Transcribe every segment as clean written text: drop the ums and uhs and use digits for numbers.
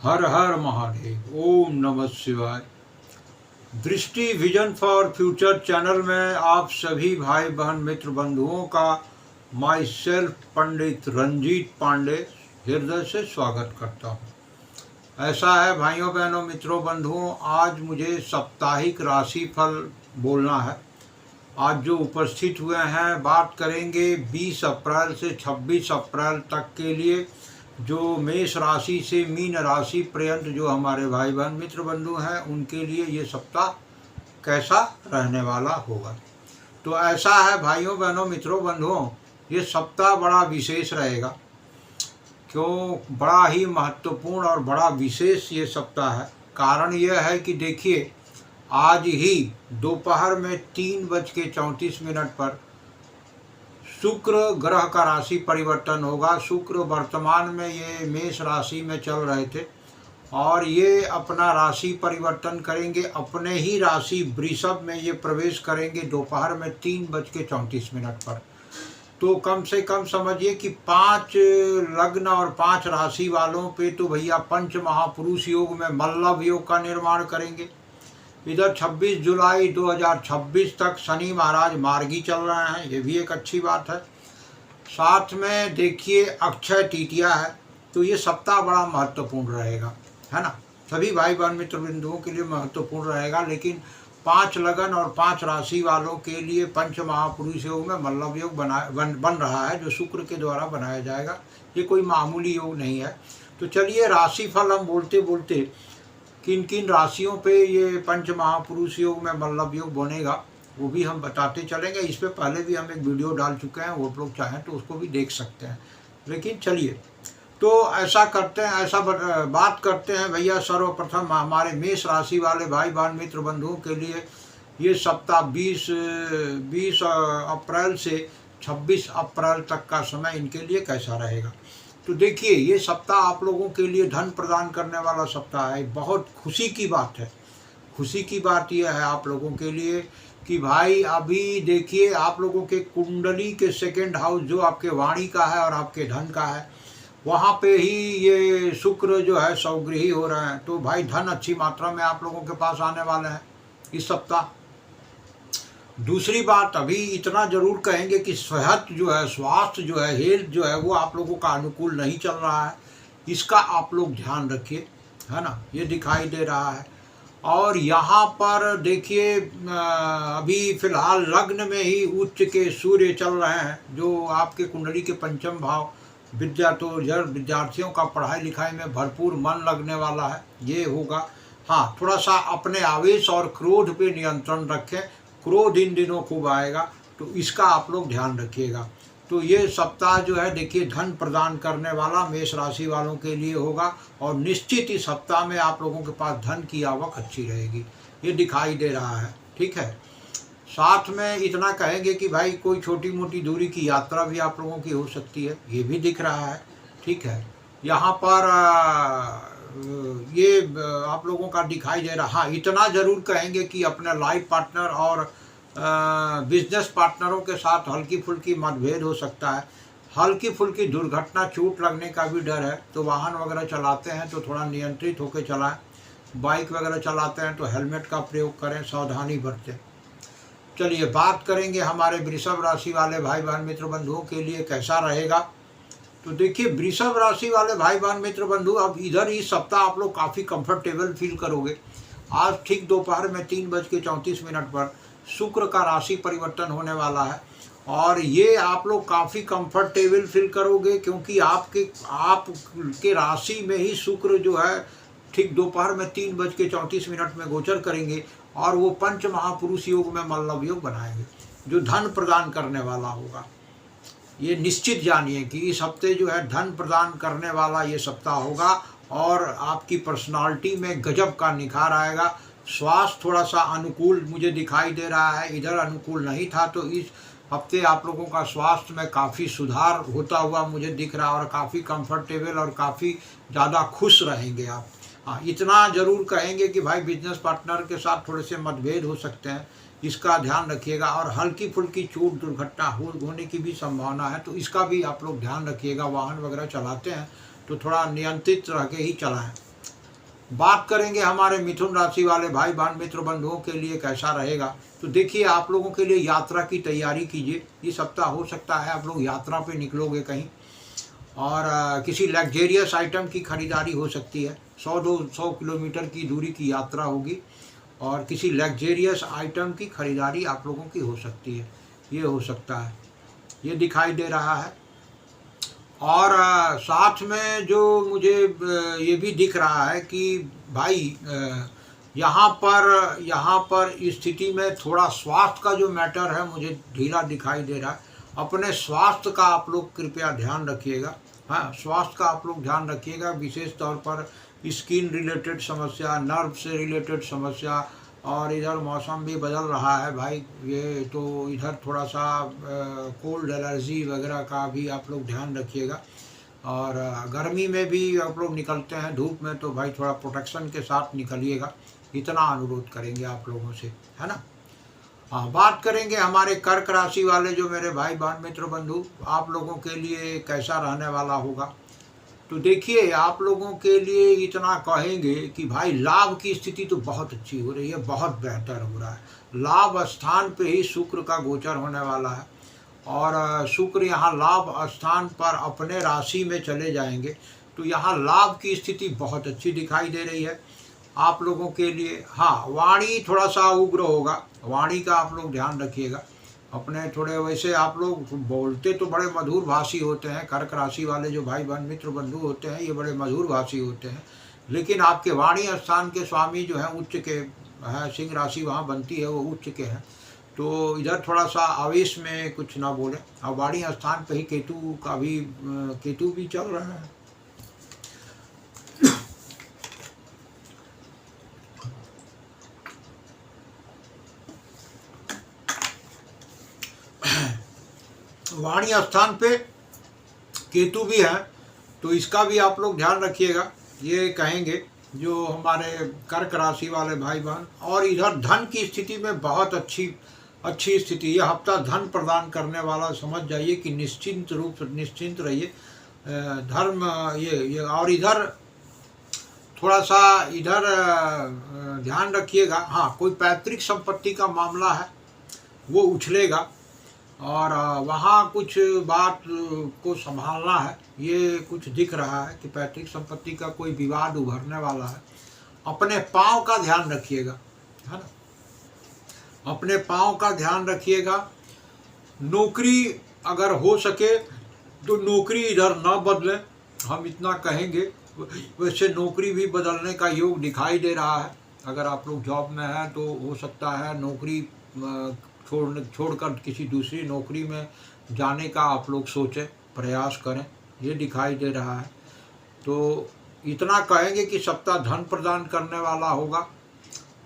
हर हर महादेव। ओम नमः शिवाय। दृष्टि विजन फॉर फ्यूचर चैनल में आप सभी भाई बहन मित्र बंधुओं का माई सेल्फ पंडित रंजीत पांडे हृदय से स्वागत करता हूँ। ऐसा है भाइयों बहनों मित्रों बंधुओं, आज मुझे साप्ताहिक राशि फल बोलना है। आज जो उपस्थित हुए हैं बात करेंगे 20 अप्रैल से 26 अप्रैल तक के लिए जो मेष राशि से मीन राशि पर्यंत जो हमारे भाई बहन मित्र बंधु हैं उनके लिए ये सप्ताह कैसा रहने वाला होगा। तो ऐसा है भाइयों बहनों मित्रों बंधुओं, ये सप्ताह बड़ा विशेष रहेगा। क्यों बड़ा ही महत्वपूर्ण और बड़ा विशेष ये सप्ताह है? कारण यह है कि देखिए, आज ही दोपहर में 3:34 पर शुक्र ग्रह का राशि परिवर्तन होगा। शुक्र वर्तमान में ये मेष राशि में चल रहे थे और ये अपना राशि परिवर्तन करेंगे, अपने ही राशि वृषभ में ये प्रवेश करेंगे दोपहर में 3:34 पर। तो कम से कम समझिए कि 5 लग्न और 5 राशि वालों पे तो भैया पंच महापुरुष योग में मल्लव योग का निर्माण करेंगे। इधर 26 जुलाई 2026 तक शनि महाराज मार्गी चल रहे हैं, ये भी एक अच्छी बात है। साथ में देखिए अक्षय तृतीया है, तो ये सप्ताह बड़ा महत्वपूर्ण रहेगा, है ना। सभी भाई बहन मित्र बिंदुओं के लिए महत्वपूर्ण रहेगा, लेकिन 5 लगन और 5 राशि वालों के लिए पंच महापुरुष योग में मल्लव योग बन रहा है, जो शुक्र के द्वारा बनाया जाएगा। ये कोई मामूली योग नहीं है। तो चलिए राशि फल हम बोलते बोलते किन किन राशियों पे ये पंच महापुरुष योग में मल्लव योग बनेगा वो भी हम बताते चलेंगे। इस पे पहले भी हम एक वीडियो डाल चुके हैं, वो लोग चाहें तो उसको भी देख सकते हैं। लेकिन चलिए, तो ऐसा करते हैं, ऐसा बात करते हैं भैया। सर्वप्रथम हमारे मेष राशि वाले भाई बहन मित्र बंधुओं के लिए ये सप्ताह 20 अप्रैल से 26 अप्रैल तक का समय इनके लिए कैसा रहेगा। तो देखिए, ये सप्ताह आप लोगों के लिए धन प्रदान करने वाला सप्ताह है। बहुत खुशी की बात है। खुशी की बात यह है आप लोगों के लिए कि भाई अभी देखिए, आप लोगों के कुंडली के सेकंड हाउस जो आपके वाणी का है और आपके धन का है, वहाँ पे ही ये शुक्र जो है सौगृही हो रहे हैं। तो भाई धन अच्छी मात्रा में आप लोगों के पास आने वाले हैं इस सप्ताह। दूसरी बात, अभी इतना जरूर कहेंगे कि सेहत जो है, स्वास्थ्य जो है, हेल्थ जो है, वो आप लोगों का अनुकूल नहीं चल रहा है। इसका आप लोग ध्यान रखिए, है ना। ये दिखाई दे रहा है। और यहाँ पर देखिए, अभी फिलहाल लग्न में ही उच्च के सूर्य चल रहे हैं, जो आपके कुंडली के पंचम भाव विद्यार्थियों का पढ़ाई लिखाई में भरपूर मन लगने वाला है, ये होगा। हाँ, थोड़ा सा अपने आवेश और क्रोध पे नियंत्रण रखें। क्रोध इन दिनों खूब आएगा, तो इसका आप लोग ध्यान रखिएगा। तो ये सप्ताह जो है देखिए धन प्रदान करने वाला मेष राशि वालों के लिए होगा, और निश्चित इस सप्ताह में आप लोगों के पास धन की आवक अच्छी रहेगी, ये दिखाई दे रहा है। ठीक है। साथ में इतना कहेंगे कि भाई कोई छोटी मोटी दूरी की यात्रा भी आप लोगों की हो सकती है, ये भी दिख रहा है। ठीक है। यहाँ पर ये आप लोगों का दिखाई दे रहा। हाँ, इतना ज़रूर कहेंगे कि अपने लाइफ पार्टनर और बिजनेस पार्टनरों के साथ हल्की फुल्की मतभेद हो सकता है। हल्की फुल्की दुर्घटना, चोट लगने का भी डर है। तो वाहन वगैरह चलाते हैं तो थोड़ा नियंत्रित होकर चलाएं। बाइक वगैरह चलाते हैं तो हेलमेट का प्रयोग करें, सावधानी बरतें। चलिए बात करेंगे हमारे वृषभ राशि वाले भाई बहन मित्र बंधुओं के लिए कैसा रहेगा। तो देखिए, वृषभ राशि वाले भाई बहन मित्र बंधु, अब इधर ही सप्ताह आप लोग काफ़ी कंफर्टेबल फील करोगे। आज ठीक दोपहर में 3:34 पर शुक्र का राशि परिवर्तन होने वाला है, और ये आप लोग काफ़ी कंफर्टेबल फील करोगे, क्योंकि आपके राशि में ही शुक्र जो है ठीक दोपहर में 3:34 में गोचर करेंगे, और वो पंच महापुरुष योग में मल्लव योग बनाएंगे, जो धन प्रदान करने वाला होगा। ये निश्चित जानिए कि इस हफ्ते जो है धन प्रदान करने वाला ये सप्ताह होगा, और आपकी पर्सनालिटी में गजब का निखार आएगा। स्वास्थ्य थोड़ा सा अनुकूल मुझे दिखाई दे रहा है, इधर अनुकूल नहीं था, तो इस हफ्ते आप लोगों का स्वास्थ्य में काफ़ी सुधार होता हुआ मुझे दिख रहा है, और काफ़ी कंफर्टेबल और काफ़ी ज़्यादा खुश रहेंगे आप। हाँ, इतना ज़रूर कहेंगे कि भाई बिजनेस पार्टनर के साथ थोड़े से मतभेद हो सकते हैं, इसका ध्यान रखिएगा। और हल्की फुल्की चोट दुर्घटना होने की भी संभावना है, तो इसका भी आप लोग ध्यान रखिएगा। वाहन वगैरह चलाते हैं तो थोड़ा नियंत्रित रह के ही चलाएं। बात करेंगे हमारे मिथुन राशि वाले भाई बहन मित्र बंधुओं के लिए कैसा रहेगा। तो देखिए, आप लोगों के लिए यात्रा की तैयारी कीजिए। ये सप्ताह हो सकता है आप लोग यात्रा पे निकलोगे कहीं, और किसी लग्जेरियस आइटम की खरीदारी हो सकती है। 100-200 किलोमीटर की दूरी की यात्रा होगी और किसी लग्जेरियस आइटम की खरीदारी आप लोगों की हो सकती है। ये हो सकता है, ये दिखाई दे रहा है। और साथ में जो मुझे ये भी दिख रहा है कि भाई यहाँ पर स्थिति में थोड़ा स्वास्थ्य का जो मैटर है मुझे ढीला दिखाई दे रहा है। अपने स्वास्थ्य का आप लोग कृपया ध्यान रखिएगा। हाँ, स्वास्थ्य का आप लोग ध्यान रखिएगा, विशेष तौर पर स्किन रिलेटेड समस्या, नर्व से रिलेटेड समस्या। और इधर मौसम भी बदल रहा है भाई, ये तो इधर थोड़ा सा कोल्ड एलर्जी वगैरह का भी आप लोग ध्यान रखिएगा। और गर्मी में भी आप लोग निकलते हैं धूप में, तो भाई थोड़ा प्रोटेक्शन के साथ निकलिएगा, इतना अनुरोध करेंगे आप लोगों से, है ना। हाँ, बात करेंगे हमारे कर्क राशि वाले जो मेरे भाई बहन मित्र बंधु, आप लोगों के लिए कैसा रहने वाला होगा। तो देखिए, आप लोगों के लिए इतना कहेंगे कि भाई लाभ की स्थिति तो बहुत अच्छी हो रही है, बहुत बेहतर हो रहा है। लाभ स्थान पे ही शुक्र का गोचर होने वाला है, और शुक्र यहाँ लाभ स्थान पर अपने राशि में चले जाएंगे, तो यहाँ लाभ की स्थिति बहुत अच्छी दिखाई दे रही है आप लोगों के लिए। हाँ, वाणी थोड़ा सा उग्र होगा, वाणी का आप लोग ध्यान रखिएगा अपने। थोड़े वैसे आप लोग बोलते तो बड़े मधुर भाषी होते हैं, कर्क राशि वाले जो भाई बहन मित्र बंधु होते हैं ये बड़े मधुर भाषी होते हैं, लेकिन आपके वाणी स्थान के स्वामी जो हैं उच्च के हैं, सिंह राशि वहाँ बनती है, वो उच्च के हैं। तो इधर थोड़ा सा आवेश में कुछ ना बोले। अब वाणी स्थान पे ही केतु का भी केतु भी चल रहा है। वाणी स्थान पे केतु भी है, तो इसका भी आप लोग ध्यान रखिएगा, ये कहेंगे जो हमारे कर्क राशि वाले भाई बहन। और इधर धन की स्थिति में बहुत अच्छी स्थिति, ये हफ्ता धन प्रदान करने वाला, समझ जाइए कि निश्चिंत रहिए। धर्म ये और इधर थोड़ा सा इधर ध्यान रखिएगा। हाँ, कोई पैतृक संपत्ति का मामला है वो उछलेगा, और वहाँ कुछ बात को संभालना है, ये कुछ दिख रहा है कि पैतृक संपत्ति का कोई विवाद उभरने वाला है। अपने पाँव का ध्यान रखिएगा, है ना, अपने पाँव का ध्यान रखिएगा। नौकरी अगर हो सके तो नौकरी इधर न बदलें, हम इतना कहेंगे। वैसे नौकरी भी बदलने का योग दिखाई दे रहा है। अगर आप लोग जॉब में हैं तो हो सकता है नौकरी छोड़कर किसी दूसरी नौकरी में जाने का आप लोग सोचें, प्रयास करें, ये दिखाई दे रहा है। तो इतना कहेंगे कि सप्ताह धन प्रदान करने वाला होगा,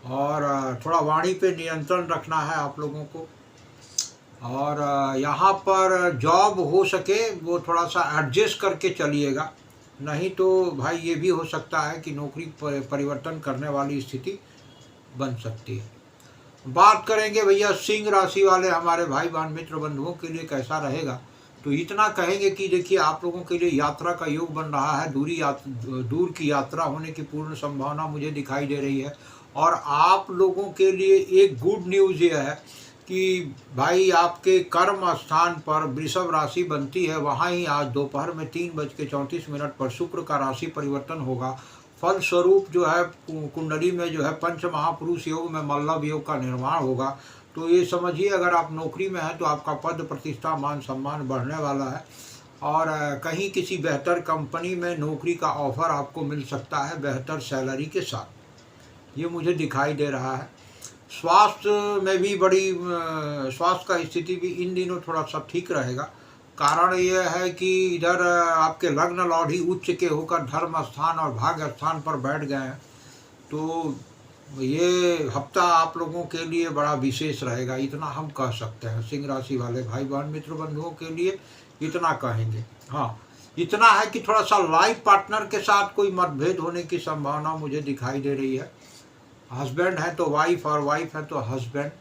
और थोड़ा वाणी पे नियंत्रण रखना है आप लोगों को। और यहाँ पर जॉब हो सके वो थोड़ा सा एडजस्ट करके चलिएगा, नहीं तो भाई ये भी हो सकता है कि नौकरी परिवर्तन करने वाली स्थिति बन सकती है। बात करेंगे भैया सिंह राशि वाले हमारे भाई बहन मित्र बंधुओं के लिए कैसा रहेगा। तो इतना कहेंगे कि देखिए, आप लोगों के लिए यात्रा का योग बन रहा है, दूर की यात्रा होने की पूर्ण संभावना मुझे दिखाई दे रही है। और आप लोगों के लिए एक गुड न्यूज़ ये है कि भाई आपके कर्म स्थान पर वृषभ राशि बनती है, वहाँ ही आज दोपहर में 3:34 पर शुक्र का राशि परिवर्तन होगा। फलस्वरूप जो है कुंडली में जो है पंच महापुरुष योग में मल्लभ योग का निर्माण होगा। तो ये समझिए, अगर आप नौकरी में हैं तो आपका पद प्रतिष्ठा मान सम्मान बढ़ने वाला है, और कहीं किसी बेहतर कंपनी में नौकरी का ऑफर आपको मिल सकता है बेहतर सैलरी के साथ, ये मुझे दिखाई दे रहा है। स्वास्थ्य में भी स्वास्थ्य का स्थिति भी इन दिनों थोड़ा सा ठीक रहेगा। कारण यह है कि इधर आपके लग्न लौढ़ी उच्च के होकर धर्म स्थान और भाग्य स्थान पर बैठ गए हैं, तो ये हफ्ता आप लोगों के लिए बड़ा विशेष रहेगा, इतना हम कह सकते हैं। सिंह राशि वाले भाई बहन मित्र बंधुओं के लिए इतना कहेंगे। हाँ, इतना है कि थोड़ा सा लाइफ पार्टनर के साथ कोई मतभेद होने की संभावना मुझे दिखाई दे रही है। हस्बैंड है तो वाइफ, और वाइफ है तो हस्बैंड,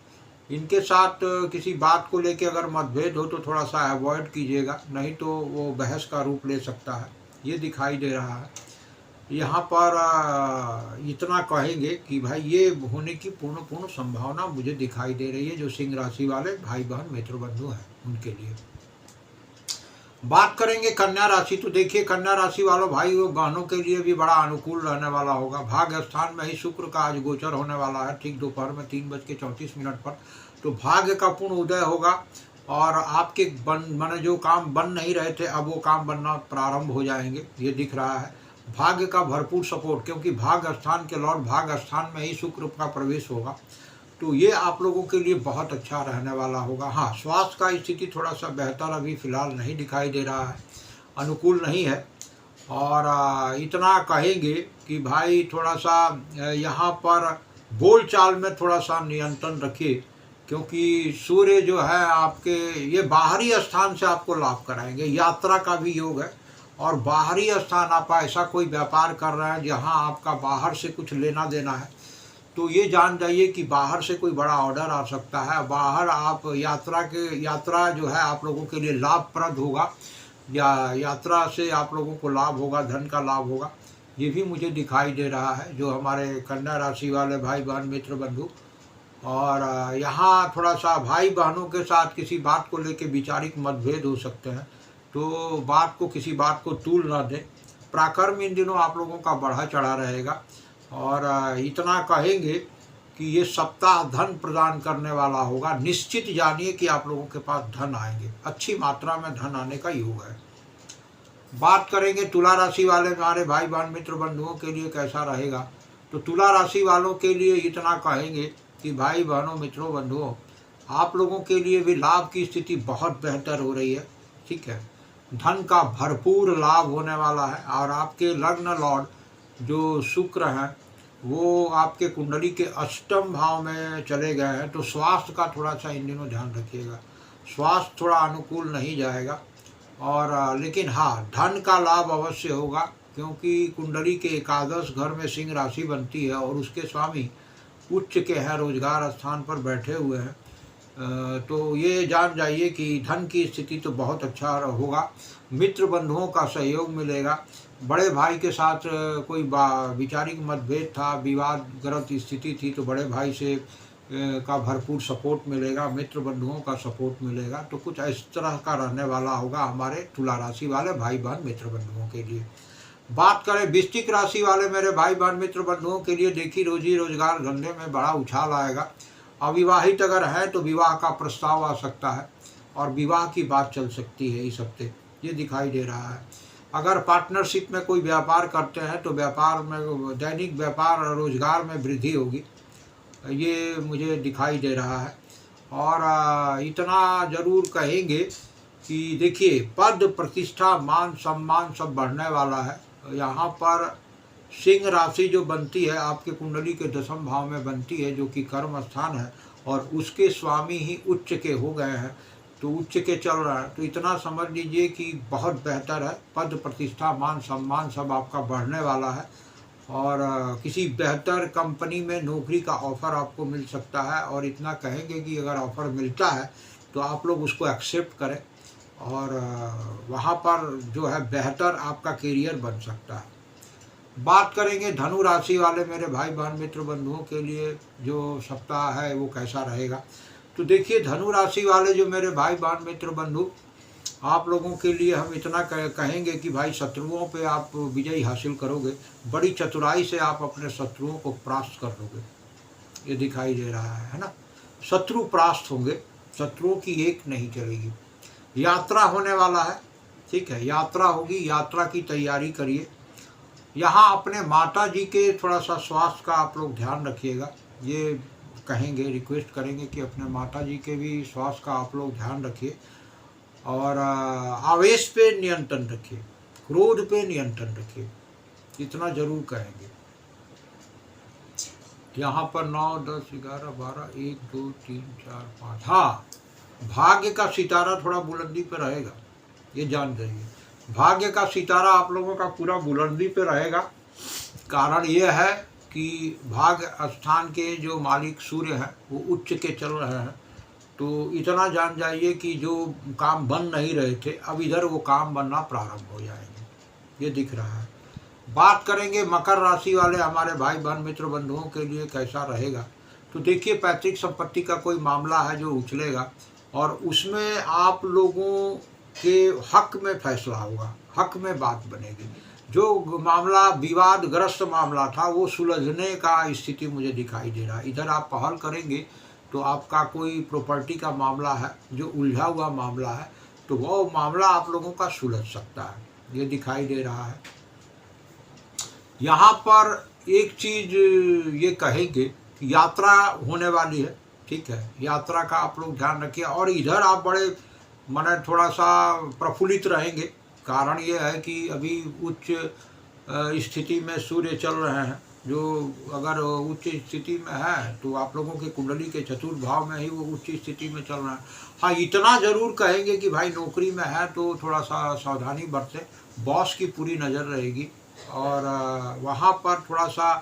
इनके साथ किसी बात को लेके अगर मतभेद हो तो थोड़ा सा अवॉइड कीजिएगा, नहीं तो वो बहस का रूप ले सकता है, ये दिखाई दे रहा है। यहाँ पर इतना कहेंगे कि भाई ये होने की पूर्ण संभावना मुझे दिखाई दे रही है जो सिंह राशि वाले भाई बहन मित्र बंधु हैं उनके लिए। बात करेंगे कन्या राशि, तो देखिए कन्या राशि वालों भाई और बहनों के लिए भी बड़ा अनुकूल रहने वाला होगा। भाग्य स्थान में ही शुक्र का आज गोचर होने वाला है ठीक दोपहर में 3:34 पर। तो भाग्य का पूर्ण उदय होगा और आपके माने जो काम बन नहीं रहे थे अब वो काम बनना प्रारंभ हो जाएंगे, ये दिख रहा है। भाग्य का भरपूर सपोर्ट, क्योंकि भाग्य स्थान के लॉर्ड भाग्य स्थान में ही शुक्र का प्रवेश होगा, तो ये आप लोगों के लिए बहुत अच्छा रहने वाला होगा। हाँ, स्वास्थ्य का स्थिति थोड़ा सा बेहतर अभी फ़िलहाल नहीं दिखाई दे रहा है, अनुकूल नहीं है। और इतना कहेंगे कि भाई थोड़ा सा यहाँ पर बोलचाल में थोड़ा सा नियंत्रण रखिए, क्योंकि सूर्य जो है आपके ये बाहरी स्थान से आपको लाभ कराएंगे। यात्रा का भी योग है और बाहरी स्थान आप ऐसा कोई व्यापार कर रहे हैं जहाँ आपका बाहर से कुछ लेना देना है, तो ये जान जाइए कि बाहर से कोई बड़ा ऑर्डर आ सकता है। बाहर आप यात्रा जो है आप लोगों के लिए लाभप्रद होगा, या यात्रा से आप लोगों को लाभ होगा, धन का लाभ होगा, ये भी मुझे दिखाई दे रहा है जो हमारे कन्या राशि वाले भाई बहन मित्र बंधु। और यहाँ थोड़ा सा भाई बहनों के साथ किसी बात को लेकर वैचारिक मतभेद हो सकते हैं, तो किसी बात को तूल ना दें। पराक्रम इन दिनों आप लोगों का बढ़ा चढ़ा रहेगा। और इतना कहेंगे कि ये सप्ताह धन प्रदान करने वाला होगा। निश्चित जानिए कि आप लोगों के पास धन आएंगे, अच्छी मात्रा में धन आने का योग है। बात करेंगे तुला राशि वाले हमारे भाई बहन मित्र बंधुओं के लिए कैसा रहेगा, तो तुला राशि वालों के लिए इतना कहेंगे कि भाई बहनों मित्रों बंधुओं आप लोगों के लिए भी लाभ की स्थिति बहुत बेहतर हो रही है। ठीक है, धन का भरपूर लाभ होने वाला है। और आपके लग्न लॉर्ड जो शुक्र हैं वो आपके कुंडली के अष्टम भाव में चले गए हैं, तो स्वास्थ्य का थोड़ा सा इन दिनों ध्यान रखिएगा। स्वास्थ्य थोड़ा अनुकूल नहीं जाएगा। और लेकिन हाँ, धन का लाभ अवश्य होगा, क्योंकि कुंडली के एकादश घर में सिंह राशि बनती है और उसके स्वामी उच्च के हैं, रोजगार स्थान पर बैठे हुए हैं। तो ये जान जाइए कि धन की स्थिति तो बहुत अच्छा होगा। मित्र बंधुओं का सहयोग मिलेगा। बड़े भाई के साथ कोई वैचारिक मतभेद था, विवादग्रस्त स्थिति थी, तो बड़े भाई से का भरपूर सपोर्ट मिलेगा, मित्र बंधुओं का सपोर्ट मिलेगा। तो कुछ इस तरह का रहने वाला होगा हमारे तुला राशि वाले भाई बहन मित्र बंधुओं के लिए। बात करें वृश्चिक राशि वाले मेरे भाई बहन मित्र बंधुओं के लिए, देखिए रोजी रोजगार धंधे में बड़ा उछाल आएगा। अविवाहित अगर है तो विवाह का प्रस्ताव आ सकता है और विवाह की बात चल सकती है इस हफ्ते, ये दिखाई दे रहा है। अगर पार्टनरशिप में कोई व्यापार करते हैं तो व्यापार में दैनिक व्यापार और रोजगार में वृद्धि होगी, ये मुझे दिखाई दे रहा है। और इतना जरूर कहेंगे कि देखिए पद प्रतिष्ठा मान सम्मान सब बढ़ने वाला है। यहाँ पर सिंह राशि जो बनती है आपके कुंडली के दसम भाव में बनती है, जो कि कर्म स्थान है, और उसके स्वामी ही उच्च के हो गए हैं, तो उच्च के चल रहा है। तो इतना समझ लीजिए कि बहुत बेहतर है, पद प्रतिष्ठा मान सम्मान सब आपका बढ़ने वाला है। और किसी बेहतर कंपनी में नौकरी का ऑफ़र आपको मिल सकता है। और इतना कहेंगे कि अगर ऑफ़र मिलता है तो आप लोग उसको एक्सेप्ट करें और वहाँ पर जो है बेहतर आपका करियर बन सकता है। बात करेंगे धनु राशि वाले मेरे भाई बहन मित्र बंधुओं के लिए जो सप्ताह है वो कैसा रहेगा, तो देखिए धनु राशि वाले जो मेरे भाई बहन मित्र बंधु आप लोगों के लिए हम इतना कहेंगे कि भाई शत्रुओं पे आप विजय हासिल करोगे, बड़ी चतुराई से आप अपने शत्रुओं को परास्त कर लोगे, ये दिखाई दे रहा है ना। शत्रु परास्त होंगे, शत्रुओं की एक नहीं चलेगी। यात्रा होने वाला है, ठीक है, यात्रा होगी, यात्रा की तैयारी करिए। यहाँ अपने माता जी के थोड़ा सा स्वास्थ्य का आप लोग ध्यान रखिएगा, ये कहेंगे, रिक्वेस्ट करेंगे कि अपने माता जी के भी स्वास्थ्य का आप लोग ध्यान रखिए। और आवेश पे नियंत्रण रखिए, क्रोध पे नियंत्रण रखिए, इतना जरूर कहेंगे। यहाँ पर 9, 10, 11, 12, 1, 2, 3, 4, 5, हाँ, भाग्य का सितारा थोड़ा बुलंदी पे रहेगा, ये जान जाइए। भाग्य का सितारा आप लोगों का पूरा बुलंदी पे रहेगा। कारण ये है कि भाग्य स्थान के जो मालिक सूर्य हैं वो उच्च के चल रहे हैं, तो इतना जान जाइए कि जो काम बन नहीं रहे थे अब इधर वो काम बनना प्रारंभ हो जाएंगे, ये दिख रहा है। बात करेंगे मकर राशि वाले हमारे भाई बहन मित्र बंधुओं के लिए कैसा रहेगा। तो देखिए, पैतृक संपत्ति का कोई मामला है जो उछलेगा और उसमें आप लोगों के हक में फैसला होगा, हक में बात बनेगी। जो मामला विवादग्रस्त मामला था वो सुलझने का स्थिति मुझे दिखाई दे रहा है। इधर आप पहल करेंगे तो आपका कोई प्रॉपर्टी का मामला है जो उलझा हुआ मामला है, तो वो मामला आप लोगों का सुलझ सकता है, ये दिखाई दे रहा है। यहाँ पर एक चीज ये कहेंगे कि यात्रा होने वाली है, ठीक है, यात्रा का आप लोग ध्यान रखिए। और इधर आप बड़े माने थोड़ा सा प्रफुल्लित रहेंगे। कारण ये है कि अभी उच्च स्थिति में सूर्य चल रहे हैं, जो अगर उच्च स्थिति में है तो आप लोगों के कुंडली के चतुर्थ भाव में ही वो उच्च स्थिति में चल रहा है। हाँ, इतना जरूर कहेंगे कि भाई नौकरी में है तो थोड़ा सा सावधानी बरतें, बॉस की पूरी नज़र रहेगी और वहाँ पर थोड़ा सा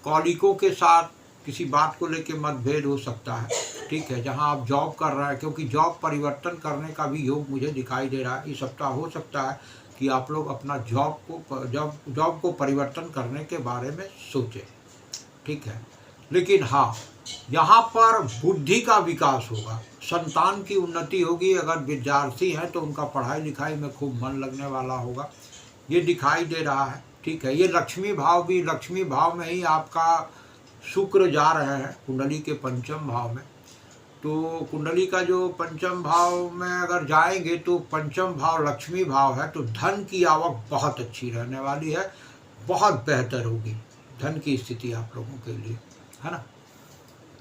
कॉलिकों के साथ किसी बात को लेके मतभेद हो सकता है, ठीक है, जहाँ आप जॉब कर रहे हैं, क्योंकि जॉब परिवर्तन करने का भी योग मुझे दिखाई दे रहा है। इस सप्ताह हो सकता है कि आप लोग अपना जॉब को परिवर्तन करने के बारे में सोचें, ठीक है। लेकिन हाँ, यहाँ पर बुद्धि का विकास होगा, संतान की उन्नति होगी। अगर विद्यार्थी हैं तो उनका पढ़ाई लिखाई में खूब मन लगने वाला होगा, ये दिखाई दे रहा है, ठीक है। ये लक्ष्मी भाव में ही आपका शुक्र जा रहे हैं कुंडली के पंचम भाव में। तो कुंडली का जो पंचम भाव में अगर जाएंगे तो पंचम भाव लक्ष्मी भाव है, तो धन की आवक बहुत अच्छी रहने वाली है, बहुत बेहतर होगी धन की स्थिति आप लोगों के लिए, है ना।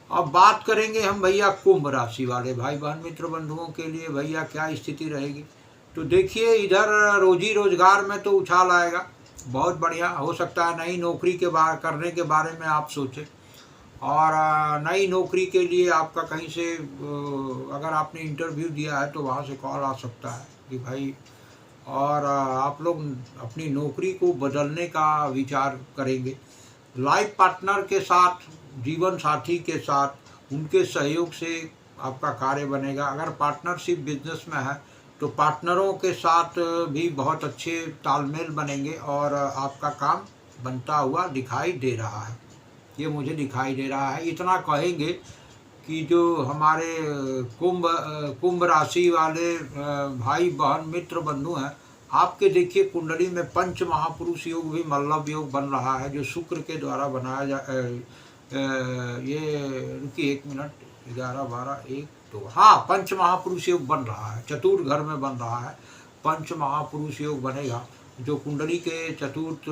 अब बात करेंगे हम भैया कुंभ राशि वाले भाई बहन मित्र बंधुओं के लिए, भैया क्या स्थिति रहेगी। तो देखिए, इधर रोजी रोजगार में तो उछाल आएगा, बहुत बढ़िया। हो सकता है नई नौकरी करने के बारे में आप सोचें, और नई नौकरी के लिए आपका कहीं से अगर आपने इंटरव्यू दिया है तो वहाँ से कॉल आ सकता है कि भाई, और आप लोग अपनी नौकरी को बदलने का विचार करेंगे। लाइफ पार्टनर के साथ, जीवन साथी के साथ, उनके सहयोग से आपका कार्य बनेगा। अगर पार्टनरशिप बिजनेस में है तो पार्टनरों के साथ भी बहुत अच्छे तालमेल बनेंगे और आपका काम बनता हुआ दिखाई दे रहा है, ये मुझे दिखाई दे रहा है। इतना कहेंगे कि जो हमारे कुंभ राशि वाले भाई बहन मित्र बंधु हैं, आपके देखिए कुंडली में पंच महापुरुष योग भी मल्लव योग बन रहा है, जो शुक्र के द्वारा बनाया ये रुकिए 1 मिनट, 11 12 1 2, हाँ, पंच महापुरुष योग बन रहा है, चतुर्थ घर में बन रहा है, पंच महापुरुष योग बनेगा, जो कुंडली के चतुर्थ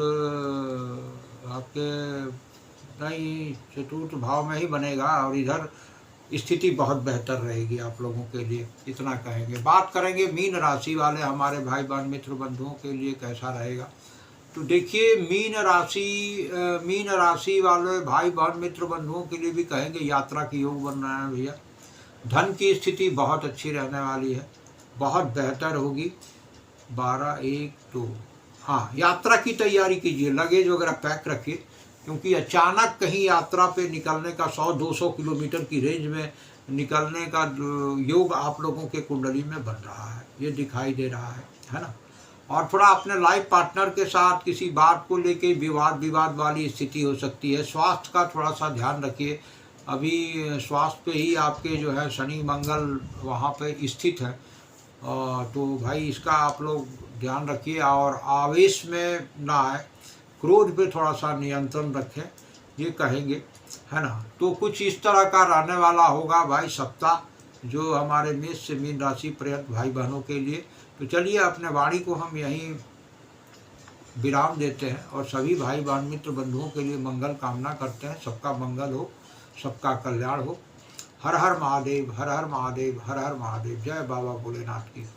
आपके नहीं चतुर्थ भाव में ही बनेगा और इधर स्थिति बहुत बेहतर रहेगी आप लोगों के लिए, इतना कहेंगे। बात करेंगे मीन राशि वाले हमारे भाई बहन मित्र बंधुओं के लिए कैसा रहेगा। तो देखिए, मीन राशि वाले भाई बहन मित्र बंधुओं के लिए भी कहेंगे यात्रा की योग बन रहा है भैया। धन की स्थिति बहुत अच्छी रहने वाली है, बहुत बेहतर होगी। 12 1 2, हाँ, यात्रा की तैयारी कीजिए, लगेज वगैरह पैक रखिए, क्योंकि अचानक कहीं यात्रा पे निकलने का 100-200 किलोमीटर की रेंज में निकलने का योग आप लोगों के कुंडली में बन रहा है, ये दिखाई दे रहा है ना। और थोड़ा अपने लाइफ पार्टनर के साथ किसी बात को लेके विवाद वाली स्थिति हो सकती है। स्वास्थ्य का थोड़ा सा ध्यान रखिए, अभी स्वास्थ्य पे ही आपके जो है शनि मंगल वहाँ पे स्थित है, तो भाई इसका आप लोग ध्यान रखिए और आवेश में ना आए, क्रोध पे थोड़ा सा नियंत्रण रखें, ये कहेंगे, है ना। तो कुछ इस तरह का रहने वाला होगा भाई सप्ताह, जो हमारे मेष से मीन राशि पर्यंत भाई बहनों के लिए। तो चलिए, अपने वाणी को हम यहीं विराम देते हैं और सभी भाई बहन मित्र बंधुओं के लिए मंगल कामना करते हैं। सबका मंगल हो, सबका कल्याण हो। हर हर महादेव, हर हर महादेव, हर हर महादेव। जय बाबा भोलेनाथ की।